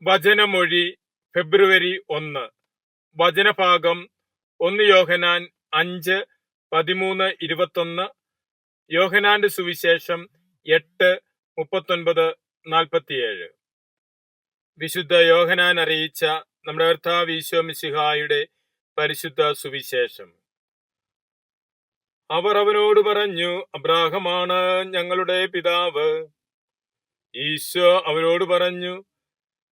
വചനമൊഴി ഫെബ്രുവരി 1. വചനഭാഗം 1 യോഹന്നാൻ 5:13-21, യോഹന്നാന്റെ സുവിശേഷം 8:39-47. വിശുദ്ധ യോഹന്നാൻ അറിയിച്ച നമ്മുടെ കർത്താവ് ഈശോ മിശിഹായുടെ പരിശുദ്ധ സുവിശേഷം. അവർ അവനോട് പറഞ്ഞു, അബ്രാഹമാണ് ഞങ്ങളുടെ പിതാവ്. ഈശോ അവരോട് പറഞ്ഞു,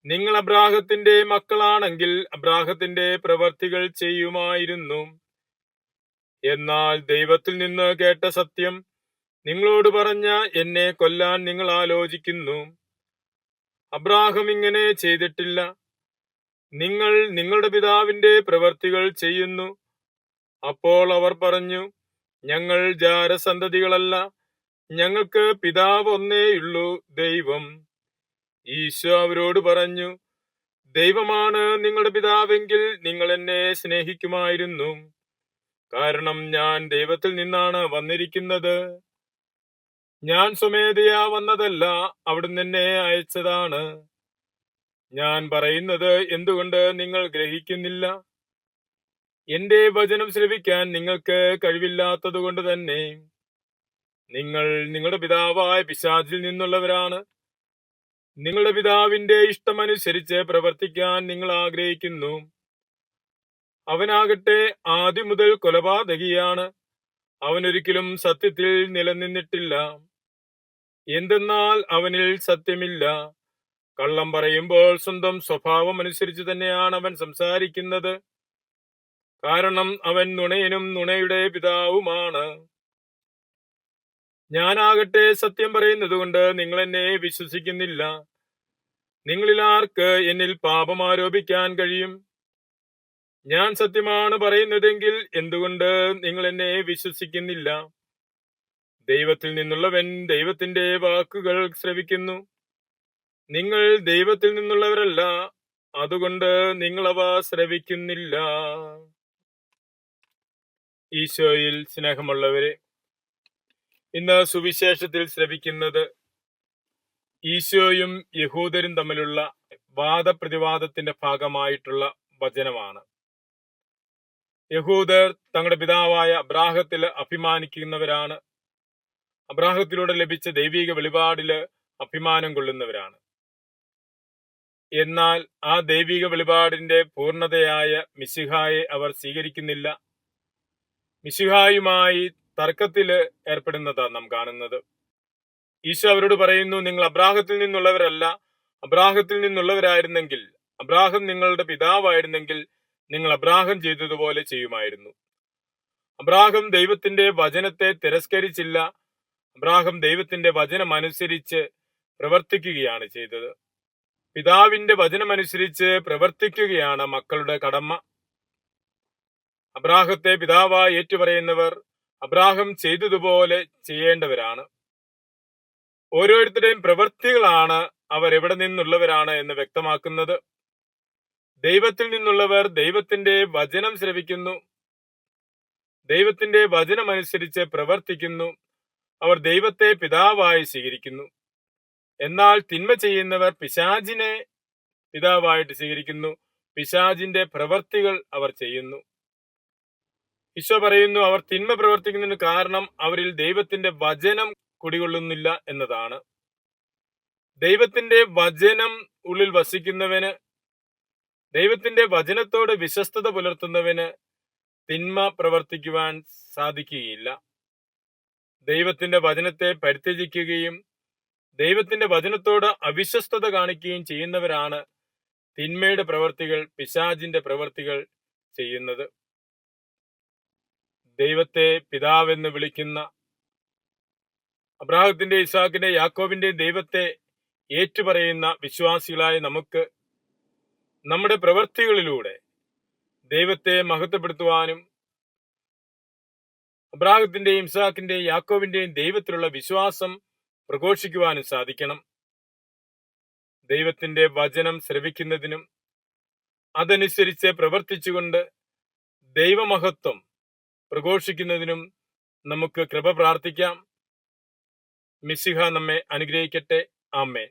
നിങ്ങൾ അബ്രാഹത്തിന്റെ മക്കളാണെങ്കിൽ അബ്രാഹത്തിന്റെ പ്രവർത്തികൾ ചെയ്യുമായിരുന്നു. എന്നാൽ ദൈവത്തിൽ നിന്ന് കേട്ട സത്യം നിങ്ങളോട് പറഞ്ഞ എന്നെ കൊല്ലാൻ നിങ്ങൾ ആലോചിക്കുന്നു. അബ്രാഹം ഇങ്ങനെ ചെയ്തിട്ടില്ല. നിങ്ങൾ നിങ്ങളുടെ പിതാവിന്റെ പ്രവർത്തികൾ ചെയ്യുന്നു. അപ്പോൾ അവർ പറഞ്ഞു, ഞങ്ങൾ ജാരസന്തതികളല്ല, ഞങ്ങൾക്ക് പിതാവ് ഒന്നേയുള്ളൂ, ദൈവം. ഈശോ അവരോട് പറഞ്ഞു, ദൈവമാണ് നിങ്ങളുടെ പിതാവെങ്കിൽ നിങ്ങൾ എന്നെ സ്നേഹിക്കുമായിരുന്നു. കാരണം ഞാൻ ദൈവത്തിൽ നിന്നാണ് വന്നിരിക്കുന്നത്. ഞാൻ സ്വമേധയാ വന്നതല്ല, അവിടുന്ന് എന്നെ അയച്ചതാണ്. ഞാൻ പറയുന്നത് എന്തുകൊണ്ട് നിങ്ങൾ ഗ്രഹിക്കുന്നില്ല? എന്റെ വചനം ശ്രവിക്കാൻ നിങ്ങൾക്ക് കഴിവില്ലാത്തത് കൊണ്ട് തന്നെ. നിങ്ങൾ നിങ്ങളുടെ പിതാവായ പിശാചിൽ നിന്നുള്ളവരാണ്. നിങ്ങളുടെ പിതാവിന്റെ ഇഷ്ടമനുസരിച്ച് പ്രവർത്തിക്കാൻ നിങ്ങൾ ആഗ്രഹിക്കുന്നു. അവനാകട്ടെ ആദ്യം മുതൽ കൊലപാതകിയാണ്. അവനൊരിക്കലും സത്യത്തിൽ നിലനിന്നിട്ടില്ല. എന്തെന്നാൽ അവനിൽ സത്യമില്ല. കള്ളം പറയുമ്പോൾ സ്വന്തം സ്വഭാവം അനുസരിച്ച് തന്നെയാണ് അവൻ സംസാരിക്കുന്നത്. കാരണം അവൻ നുണയനും നുണയുടെ പിതാവുമാണ്. ഞാനാകട്ടെ സത്യം പറയുന്നത് കൊണ്ട് നിങ്ങൾ എന്നെ വിശ്വസിക്കുന്നില്ല. നിങ്ങളിൽ ആർക്ക് എന്നിൽ പാപം ആരോപിക്കാൻ കഴിയും? ഞാൻ സത്യമാണ് പറയുന്നതെങ്കിൽ എന്തുകൊണ്ട് നിങ്ങൾ എന്നെ വിശ്വസിക്കുന്നില്ല? ദൈവത്തിൽ നിന്നുള്ളവൻ ദൈവത്തിന്റെ വാക്കുകൾ ശ്രവിക്കുന്നു. നിങ്ങൾ ദൈവത്തിൽ നിന്നുള്ളവരല്ല, അതുകൊണ്ട് നിങ്ങളവ ശ്രവിക്കുന്നില്ല. ഈശോയിൽ സ്നേഹമുള്ളവരെ, ഇന്ന് സുവിശേഷത്തിൽ ശ്രവിക്കുന്നത് ഈശോയും യഹൂദരും തമ്മിലുള്ള വാദപ്രതിവാദത്തിന്റെ ഭാഗമായിട്ടുള്ള വചനമാണ്. യഹൂദർ തങ്ങളുടെ പിതാവായ അബ്രാഹത്തിൽ അഭിമാനിക്കുന്നവരാണ്. അബ്രാഹത്തിലൂടെ ലഭിച്ച ദൈവിക വെളിപാടില് അഭിമാനം കൊള്ളുന്നവരാണ്. എന്നാൽ ആ ദൈവിക വെളിപാടിന്റെ പൂർണ്ണതയായ മിശിഹായെ അവർ സ്വീകരിക്കുന്നില്ല. മിശിഹായുമായി തർക്കത്തില് ഏർപ്പെടുന്നതാണ് നാം കാണുന്നത്. ഈശോ അവരോട് പറയുന്നു, നിങ്ങൾ അബ്രാഹത്തിൽ നിന്നുള്ളവരല്ല, അബ്രാഹത്തിൽ നിന്നുള്ളവരായിരുന്നെങ്കിൽ, അബ്രാഹം നിങ്ങളുടെ പിതാവായിരുന്നെങ്കിൽ നിങ്ങൾ അബ്രാഹം ചെയ്തതുപോലെ ചെയ്യുമായിരുന്നു. അബ്രാഹം ദൈവത്തിന്റെ വചനത്തെ തിരസ്കരിച്ചില്ല. അബ്രാഹം ദൈവത്തിന്റെ വചനം അനുസരിച്ച് പ്രവർത്തിക്കുകയാണ് ചെയ്തത്. പിതാവിന്റെ വചനമനുസരിച്ച് പ്രവർത്തിക്കുകയാണ് മക്കളുടെ കടമ. അബ്രാഹത്തെ പിതാവായി ഏറ്റുപറയുന്നവർ അബ്രാഹം ചെയ്തതുപോലെ ചെയ്യേണ്ടവരാണ്. ഓരോരുത്തരുടെയും പ്രവൃത്തികളാണ് അവർ എവിടെ നിന്നുള്ളവരാണ് എന്ന് വ്യക്തമാക്കുന്നത്. ദൈവത്തിൽ നിന്നുള്ളവർ ദൈവത്തിന്റെ വചനം ശ്രവിക്കുന്നു, ദൈവത്തിന്റെ വചനമനുസരിച്ച് പ്രവർത്തിക്കുന്നു. അവർ ദൈവത്തെ പിതാവായി സ്വീകരിക്കുന്നു. എന്നാൽ തിന്മ ചെയ്യുന്നവർ പിശാചിനെ പിതാവായിട്ട് സ്വീകരിക്കുന്നു. പിശാചിന്റെ പ്രവർത്തികൾ അവർ ചെയ്യുന്നു. ഈശോ പറയുന്നു, അവർ തിന്മ പ്രവർത്തിക്കുന്നതിന് കാരണം അവരിൽ ദൈവത്തിന്റെ വചനം കുടികൊള്ളുന്നില്ല എന്നതാണ്. ദൈവത്തിന്റെ വചനം ഉള്ളിൽ വസിക്കുന്നവന്, ദൈവത്തിന്റെ വചനത്തോട് വിശ്വസ്തത പുലർത്തുന്നവന് തിന്മ പ്രവർത്തിക്കുവാൻ സാധിക്കുകയില്ല. ദൈവത്തിന്റെ വചനത്തെ പരിത്യജിക്കുകയും ദൈവത്തിന്റെ വചനത്തോട് അവിശ്വസ്തത കാണിക്കുകയും ചെയ്യുന്നവരാണ് തിന്മയുടെ പ്രവർത്തികൾ, പിശാചിന്റെ പ്രവർത്തികൾ ചെയ്യുന്നത്. ദൈവത്തെ പിതാവെന്ന് വിളിക്കുന്ന അബ്രാഹത്തിന്റെ, ഇസ്ഹാക്കിന്റെ, യാക്കോബിന്റെ ദൈവത്തെ ഏറ്റുപറയുന്ന വിശ്വാസികളായ നമുക്ക് നമ്മുടെ പ്രവൃത്തികളിലൂടെ ദൈവത്തെ മഹത്വപ്പെടുത്തുവാനും അബ്രാഹത്തിന്റെയും ഇസ്ഹാക്കിന്റെയും യാക്കോബിന്റെയും ദൈവത്തിലുള്ള വിശ്വാസം പ്രഘോഷിക്കുവാനും സാധിക്കണം. ദൈവത്തിന്റെ വചനം ശ്രവിക്കുന്നതിനും അതനുസരിച്ച് പ്രവർത്തിച്ചുകൊണ്ട് ദൈവമഹത്വം പ്രഘോഷിക്കുന്നതിനും നമുക്ക് കൃപ പ്രാർത്ഥിക്കാം. മിശിഹ നമ്മെ അനുഗ്രഹിക്കട്ടെ. ആമേൻ.